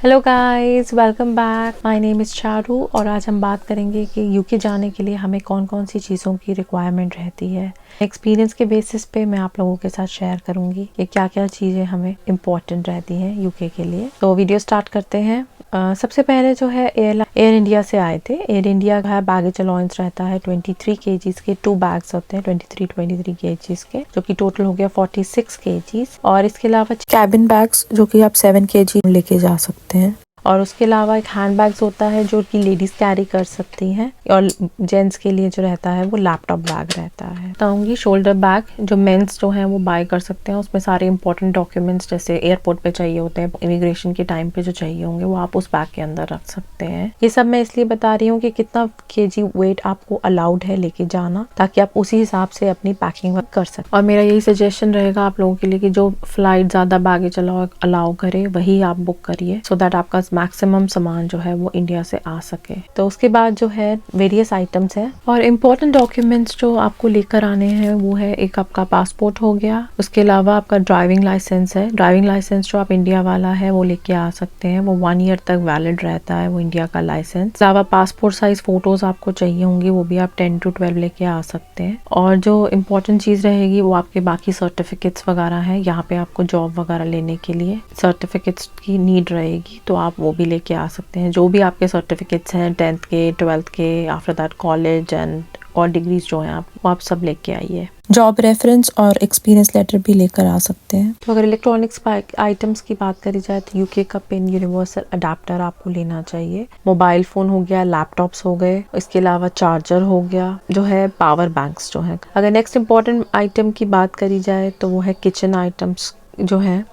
Hello guys, welcome back. My name is Charu और आज हम बात करेंगे कि यूके जाने के लिए हमें कौन कौन सी चीज़ों की रिक्वायरमेंट रहती है। एक्सपीरियंस के बेसिस पे मैं आप लोगों के साथ शेयर करूंगी कि क्या क्या चीज़ें हमें इम्पोर्टेंट रहती हैं यूके के लिए। तो वीडियो स्टार्ट करते हैं। सबसे पहले जो है एयर इंडिया से आए थे। एयर इंडिया का बैगेज अलाउंस रहता है 23 kgs के 2 बैग्स होते हैं 23 kgs के, जो कि टोटल हो गया 46 kgs। और इसके अलावा कैबिन बैग्स जो कि आप 7 kg लेके जा सकते हैं। और उसके अलावा एक हैंड बैग्स होता है जो कि लेडीज कैरी कर सकती हैं, और जेंट्स के लिए जो रहता है वो लैपटॉप बैग रहता है। बताऊंगी शोल्डर बैग जो मेंस जो है वो बाय कर सकते हैं। उसमें सारे इंपॉर्टेंट डॉक्यूमेंट्स जैसे एयरपोर्ट पे चाहिए होते हैं, इमिग्रेशन के टाइम पे जो चाहिए होंगे वो आप उस बैग के अंदर रख सकते हैं। ये सब मैं इसलिए बता रही हूँ कि कितना केजी वेट आपको अलाउड है लेके जाना, ताकि आप उसी हिसाब से अपनी पैकिंग कर सकें। और मेरा यही सजेशन रहेगा आप लोगों के लिए कि जो फ्लाइट ज्यादा बैगेज अलाउ करे वही आप बुक करिए, सो दैट आपका मैक्सिमम सामान जो है वो इंडिया से आ सके। तो उसके बाद जो है वेरियस आइटम्स है और इम्पोर्टेंट डॉक्यूमेंट्स जो आपको लेकर आने हैं वो है एक आपका पासपोर्ट हो गया। उसके अलावा आपका ड्राइविंग लाइसेंस है। ड्राइविंग लाइसेंस जो आप इंडिया वाला है वो लेके आ सकते हैं, वो 1 ईयर तक वैलिड रहता है वो इंडिया का लाइसेंस। अलावा पासपोर्ट साइज फोटोज आपको चाहिए होंगी, वो भी आप 10 to 12 लेके आ सकते हैं। और जो इम्पोर्टेंट चीज रहेगी वो आपके बाकी सर्टिफिकेट्स वगैरह है। यहाँ पे आपको जॉब वगैरह लेने के लिए सर्टिफिकेट्स की नीड रहेगी, तो आप वो भी लेके आ सकते हैं। जो भी आपके सर्टिफिकेट्स हैं 10th के 12th के, आफ्टर दैट कॉलेज एंड और डिग्रीज जो हैं आप सब लेके आइए। जॉब रेफरेंस और एक्सपीरियंस लेटर भी लेकर आ सकते हैं। तो अगर इलेक्ट्रॉनिक्स आइटम्स की बात करी जाए तो यूके का पिन यूनिवर्सल अडेप्टर आपको लेना चाहिए। मोबाइल फोन हो गया, लैपटॉप्स हो गए, इसके अलावा चार्जर हो गया, जो है पावर बैंक्स जो है। अगर नेक्स्ट इंपॉर्टेंट आइटम की बात करी जाए तो वो है किचन आइटम्स जो है।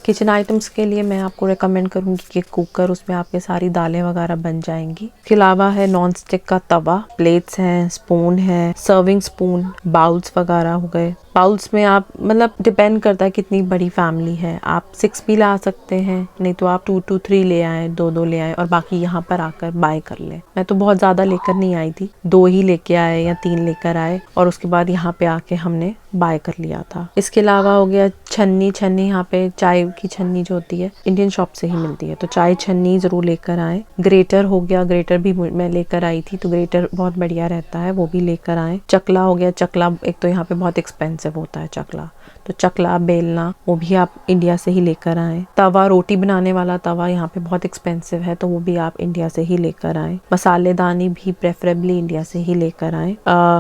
किचन आइटम्स के लिए मैं आपको रेकमेंड करूंगी कि कुकर, उसमें आपके सारी दालें वगैरह बन जाएंगी। इसके अलावा है नॉन स्टिक का तवा, प्लेट्स हैं, स्पून है, सर्विंग स्पून, बाउल्स वगैरह हो गए। बाउल्स में आप मतलब डिपेंड करता है कितनी बड़ी फैमिली है, आप 6 भी ला सकते हैं, नहीं तो आप 2 to 3 ले आए, 2 ले आए और बाकी यहाँ पर आकर बाय कर ले। मैं तो बहुत ज्यादा लेकर नहीं आई थी, 2 ही लेके आए या 3 लेकर आए और उसके बाद यहाँ पे आके हमने बाय कर लिया था। इसके अलावा हो गया छन्नी यहाँ पे चाय की छन्नी जो होती है इंडियन शॉप से ही मिलती है, तो चाय छन्नी जरूर लेकर आए। ग्रेटर हो गया, ग्रेटर भी मैं लेकर आई थी, तो ग्रेटर बहुत बढ़िया रहता है, वो भी लेकर आए। चकला हो गया, चकला एक तो यहाँ पे बहुत एक्सपेंसिव होता है चकला, तो चकला बेलना वो भी आप इंडिया से ही लेकर आए। तवा, रोटी बनाने वाला तवा यहाँ पे बहुत एक्सपेंसिव है, तो वो भी आप इंडिया से ही लेकर आए। मसालेदानी भी प्रेफरेबली इंडिया से ही लेकर आए।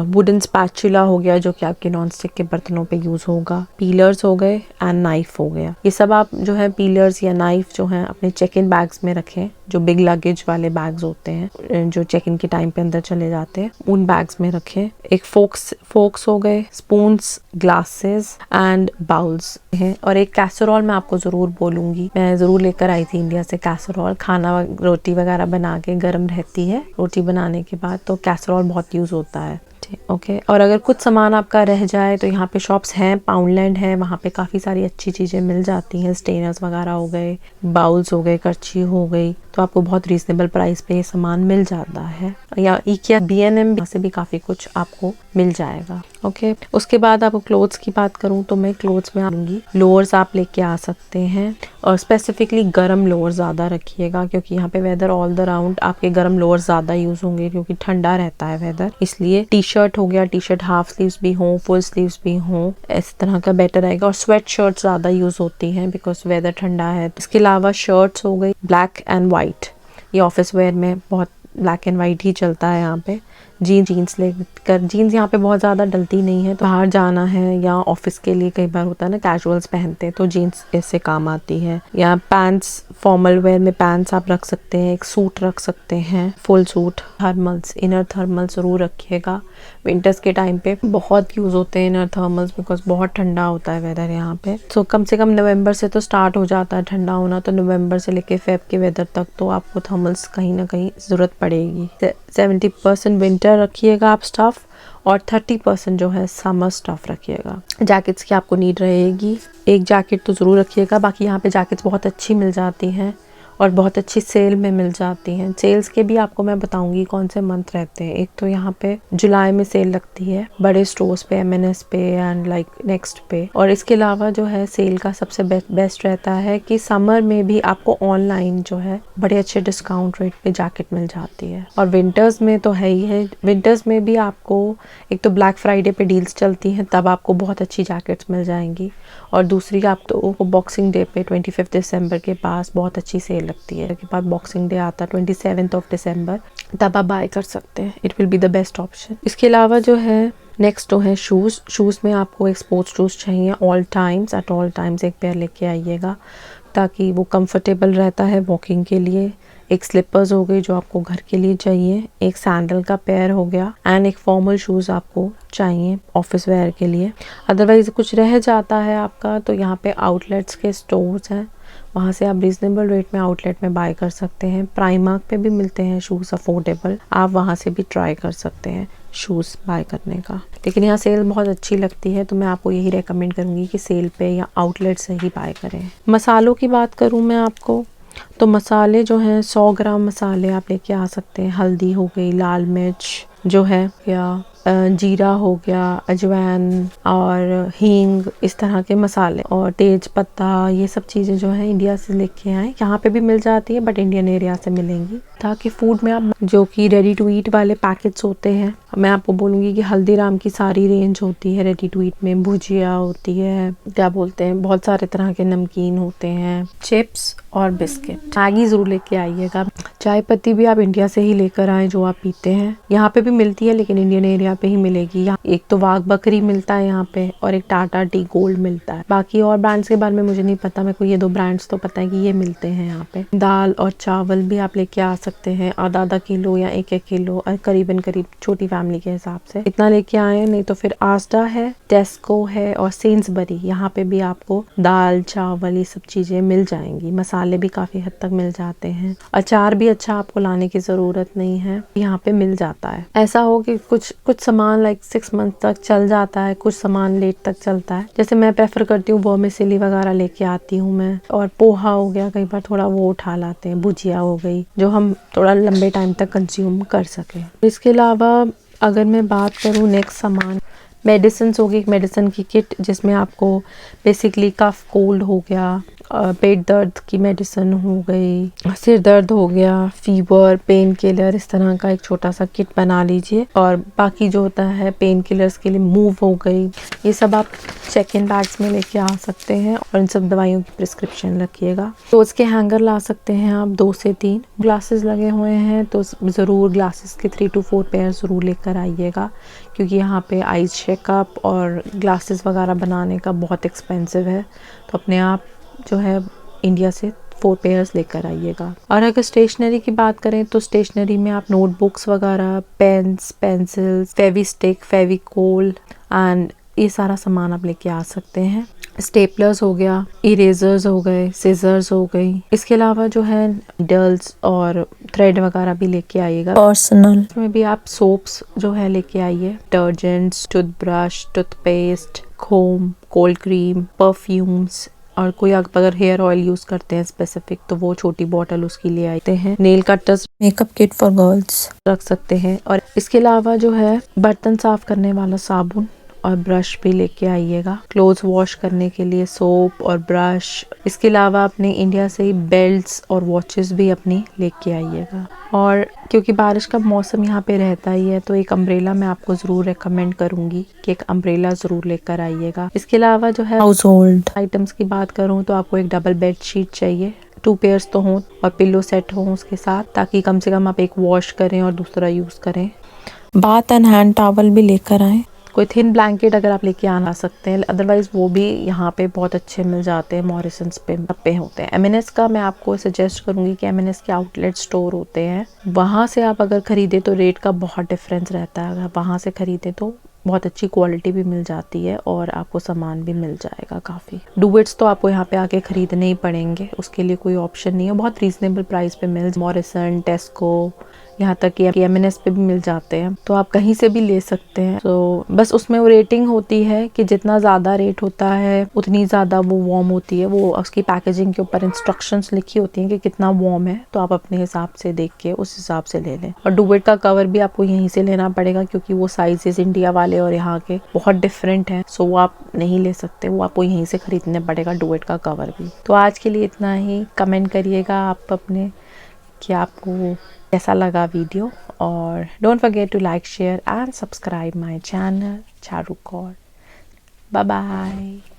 वुडन स्पैचुला हो गया जो कि आपके नॉन स्टिक के बर्तनों पे यूज होगा। पीलर्स हो गए एंड नाइफ हो गया। ये सब आप जो है पीलर्स या नाइफ जो है अपने चेक इन बैग्स में रखें, जो बिग लगेज वाले बैग्स होते हैं जो चेक इन के टाइम पे अंदर चले जाते हैं, उन बैग्स में रखें। एक फोक्स हो गए, स्पून्स, ग्लासेस एंड बाउल्स हैं। और एक कैसरोल मैं आपको जरूर बोलूंगी, मैं जरूर लेकर आई थी इंडिया से कैसरोल। खाना रोटी वगैरह बना के गर्म रहती है रोटी बनाने के बाद, तो कैसरोल बहुत यूज होता है। ओके और अगर कुछ सामान आपका रह जाए तो यहाँ पे शॉप्स हैं, पाउंडलैंड है, वहाँ पे काफ़ी सारी अच्छी चीज़ें मिल जाती हैं। स्टेनर्स वगैरह हो गए, बाउल्स हो गए, करछी हो गई, तो आपको बहुत रीजनेबल प्राइस पे ये सामान मिल जाता है। या इकिया B&M से भी काफ़ी कुछ आपको मिल जाएगा। ओके उसके बाद आपको क्लोथ्स की बात करूँ तो मैं क्लोथ्स में आऊँगी। लोअर्स आप लेके आ सकते हैं और स्पेसिफिकली गर्म लोअर ज़्यादा रखिएगा, क्योंकि यहाँ पे वेदर ऑल द राउंड आपके गर्म लोअर ज़्यादा यूज़ होंगे, क्योंकि ठंडा रहता है वेदर। इसलिए टी शर्ट हो गया, टी शर्ट हाफ स्लीव्स भी हों, फुल स्लीव्स भी हों, इस तरह का बेटर रहेगा। और स्वेट शर्ट ज़्यादा यूज़ होती हैं बिकॉज वेदर ठंडा है। इसके अलावा शर्ट्स हो गई ब्लैक एंड वाइट, ये ऑफिस वेयर में बहुत ब्लैक एंड वाइट ही चलता है यहाँ पे। जीन्स लेकर, जीन्स यहाँ पे बहुत ज़्यादा डलती नहीं है, तो बाहर जाना है या ऑफिस के लिए कई बार होता है ना कैजुअल्स पहनते हैं, तो जीन्स इससे काम आती है। या पैंट्स, फॉर्मल वेयर में पैंट्स आप रख सकते हैं, एक सूट रख सकते हैं, full suit. Thermals, inner thermals जरूर रखिएगा, विंटर्स के टाइम पे बहुत यूज़ होते हैं इनर थर्मल्स, बिकॉज बहुत ठंडा होता है वेदर यहाँ पे। सो कम से कम नवंबर से तो स्टार्ट हो जाता है ठंडा होना, तो नवंबर से लेके फेब के वेदर तक तो आपको थर्मल्स कहीं ना कहीं ज़रूरत पड़ेगी। 70% विंटर रखिएगा आप स्टफ, और 30% जो है समर स्टफ रखिएगा। जैकेट्स की आपको नीड रहेगी, एक जैकेट तो ज़रूर रखिएगा। बाकी यहाँ पे जैकेट्स बहुत अच्छी मिल जाती हैं और बहुत अच्छी सेल में मिल जाती हैं। सेल्स के भी आपको मैं बताऊंगी कौन से मंथ रहते हैं। एक तो यहाँ पे जुलाई में सेल लगती है बड़े स्टोर्स पे, M&S पे एंड लाइक नेक्स्ट पे। और इसके अलावा जो है सेल का सबसे बेस्ट रहता है कि समर में भी आपको ऑनलाइन जो है बड़े अच्छे डिस्काउंट रेट पे जैकेट मिल जाती है। और विंटर्स में तो है ही है, विंटर्स में भी आपको एक तो ब्लैक फ्राइडे पे डील्स चलती हैं, तब आपको बहुत अच्छी जैकेट्स मिल जाएंगी। और दूसरी आपको बॉक्सिंग डे पे 25 दिसंबर के पास बहुत अच्छी सेल लगती है। के बाद बॉक्सिंग डे आता है 27 दिसंबर, तब आप बाय कर सकते हैं। It will be the best option. इसके अलावा जो है नेक्स्ट तो है शूज़ में आपको एक स्पोर्ट्स शूज़ चाहिए एट ऑल टाइम्स एक पेयर लेके आइएगा, ताकि वो कंफर्टेबल रहता है वॉकिंग के लिए। एक स्लीपर्स हो गई जो आपको घर के लिए चाहिए, एक सैंडल का पेयर हो गया एंड एक फॉर्मल शूज़ आपको चाहिए ऑफिस वेयर के लिए। अदरवाइज कुछ रह जाता है आपका तो यहाँ पे आउटलेट्स के स्टोर्स हैं, वहाँ से आप रीजनेबल रेट में आउटलेट में बाय कर सकते हैं। प्राइमार्क पे भी मिलते हैं शूज़ अफोर्डेबल, आप वहाँ से भी ट्राई कर सकते हैं शूज़ बाय करने का। लेकिन यहाँ सेल बहुत अच्छी लगती है तो मैं आपको यही रेकमेंड करूँगी कि सेल पे या आउटलेट से ही बाय करें। मसालों की बात करूँ मैं आपको तो मसाले जो हैं 100 ग्राम मसाले आप लेके आ सकते हैं। हल्दी हो गई, लाल मिर्च जो है या जीरा हो गया, अजवाइन और हींग, इस तरह के मसाले और तेज पत्ता, ये सब चीज़ें जो है इंडिया से लेके आए। यहाँ पे भी मिल जाती है बट इंडियन एरिया से मिलेंगी। ताकि फूड में आप जो कि रेडी टू ईट वाले पैकेट्स होते हैं, मैं आपको बोलूँगी कि हल्दीराम की सारी रेंज होती है रेडी टू ईट में। भुजिया होती है, क्या बोलते हैं, बहुत सारे तरह के नमकीन होते हैं, चिप्स और बिस्किट। मैगी ज़रूर लेके आइएगा। चाय पत्ती भी आप इंडिया से ही लेकर आए जो आप पीते हैं। यहाँ पे भी मिलती है लेकिन इंडियन एरिया पे ही मिलेगी। यहाँ एक तो वाघ बकरी मिलता है यहाँ पे और एक टाटा टी गोल्ड मिलता है। बाकी और ब्रांड्स के बारे में मुझे नहीं पता, मेरे को ये 2 ब्रांड्स तो पता है कि ये मिलते हैं यहाँ पे। दाल और चावल भी आप लेके आ सकते हैं, आधा किलो या 1 किलो, करीबन छोटी फैमिली के हिसाब से इतना लेके आए। नहीं तो फिर आस्टा है, टेस्को है और सेन्सबरी, यहाँ पे भी आपको दाल चावल ये सब चीजें मिल जाएंगी। मसाले भी काफी हद तक मिल जाते हैं। अचार भी अच्छा आपको लाने की जरूरत नहीं है, यहाँ पे मिल जाता है। ऐसा हो कि कुछ सामान लाइक 6 मंथ तक चल जाता है, कुछ सामान लेट तक चलता है। जैसे मैं प्रेफर करती हूँ वर्मिसेली वगैरह लेके आती हूँ मैं, और पोहा हो गया, कई बार थोड़ा वो उठा लाते हैं, भुजिया हो गई जो हम थोड़ा लंबे टाइम तक कंज्यूम कर सके। इसके अलावा अगर मैं बात करूँ नेक्स्ट सामान, मेडिसिन हो गई, मेडिसिन की किट जिसमें आपको बेसिकली कफ कोल्ड हो गया, पेट दर्द की मेडिसिन हो गई, सिर दर्द हो गया, फीवर, पेन किलर, इस तरह का एक छोटा सा किट बना लीजिए। और बाकी जो होता है पेन किलर्स के लिए मूव हो गई, ये सब आप चेक इन बैग्स में लेके आ सकते हैं और इन सब दवाइयों की प्रिस्क्रिप्शन रखिएगा। तो उसके हैंगर ला सकते हैं आप 2 से 3। ग्लासेस लगे हुए हैं तो ज़रूर ग्लासेस के 3 to 4 पेयर ज़रूर लेकर आइएगा, क्योंकि यहाँ पे आइस चेकअप और ग्लासेस वगैरह बनाने का बहुत एक्सपेंसिव है। तो अपने आप जो है इंडिया से 4 पेयर्स लेकर आइएगा। और अगर स्टेशनरी की बात करें तो स्टेशनरी में आप नोटबुक्स वगैरह, pens, pencils, Fevistick, Fevicol and ये सारा सामान आप लेके आ सकते हैं। स्टेपलर्स हो गया, इरेजर्स हो गए, सीजर्स हो गई। इसके अलावा जो है डल्स और थ्रेड वगैरह भी लेके आइएगा। पर्सनल इसमें भी आप सोप्स जो है लेके आइए, डिटर्जेंट्स, टूथब्रश, टूथपेस्ट, कोम, कोल्ड क्रीम, परफ्यूम्स, और कोई अगर हेयर ऑयल यूज करते हैं स्पेसिफिक तो वो छोटी बॉटल उसकी ले आते हैं। Nail cutters, makeup kit for girls रख सकते हैं। और इसके अलावा जो है बर्तन साफ करने वाला साबुन और ब्रश भी लेके आइएगा। क्लोथ्स वॉश करने के लिए सोप और ब्रश। इसके अलावा अपने इंडिया से ही बेल्ट्स और वॉचेस भी अपनी लेके आइएगा। और क्योंकि बारिश का मौसम यहाँ पे रहता ही है तो एक अम्ब्रेला मैं आपको ज़रूर रेकमेंड करूँगी कि एक अम्ब्रेला ज़रूर लेकर आइएगा। इसके अलावा जो है हाउस होल्ड आइटम्स की बात करूँ तो आपको एक डबल बेड शीट चाहिए, 2 पेयर्स तो हों और पिलो सेट हो उसके साथ, ताकि कम से कम आप एक वॉश करें और दूसरा यूज़ करें। बाथ एंड हैंड टॉवल भी लेकर आए। कोई थिन ब्लैंकेट अगर आप लेके आना सकते हैं, अदरवाइज वो भी यहाँ पे बहुत अच्छे मिल जाते हैं। मॉरिसन्स पे होते हैं। M&S का मैं आपको सजेस्ट करूँगी कि M&S के आउटलेट स्टोर होते हैं, वहाँ से आप अगर ख़रीदे तो रेट का बहुत डिफरेंस रहता है। अगर वहाँ से ख़रीदे तो बहुत अच्छी क्वालिटी भी मिल जाती है और आपको सामान भी मिल जाएगा काफ़ी। डुवेट्स तो आपको यहाँ पे आके ख़रीदने ही पड़ेंगे, उसके लिए कोई ऑप्शन नहीं है। बहुत रीज़नेबल प्राइस पे मिल, मॉरिसन, टेस्को, यहाँ तक कि M&S पे भी मिल जाते हैं, तो आप कहीं से भी ले सकते हैं। तो बस उसमें वो रेटिंग होती है कि जितना ज़्यादा रेट होता है उतनी ज़्यादा वो वार्म होती है। वो उसकी पैकेजिंग के ऊपर इंस्ट्रक्शंस लिखी होती हैं कि कितना वार्म है, तो आप अपने हिसाब से देख के उस हिसाब से ले लें। और डुवेट का कवर भी आपको यहीं से लेना पड़ेगा क्योंकि वो साइजेस इंडिया वाले और यहाँ के बहुत डिफरेंट हैं, सो वो आप नहीं ले सकते, वो आपको यहीं से खरीदने पड़ेगा डुवेट का कवर भी। तो आज के लिए इतना ही। कमेंट करिएगा आप अपने कि आपको कैसा लगा वीडियो, और don't forget to like, share and subscribe my channel Charu Kaur. Bye bye.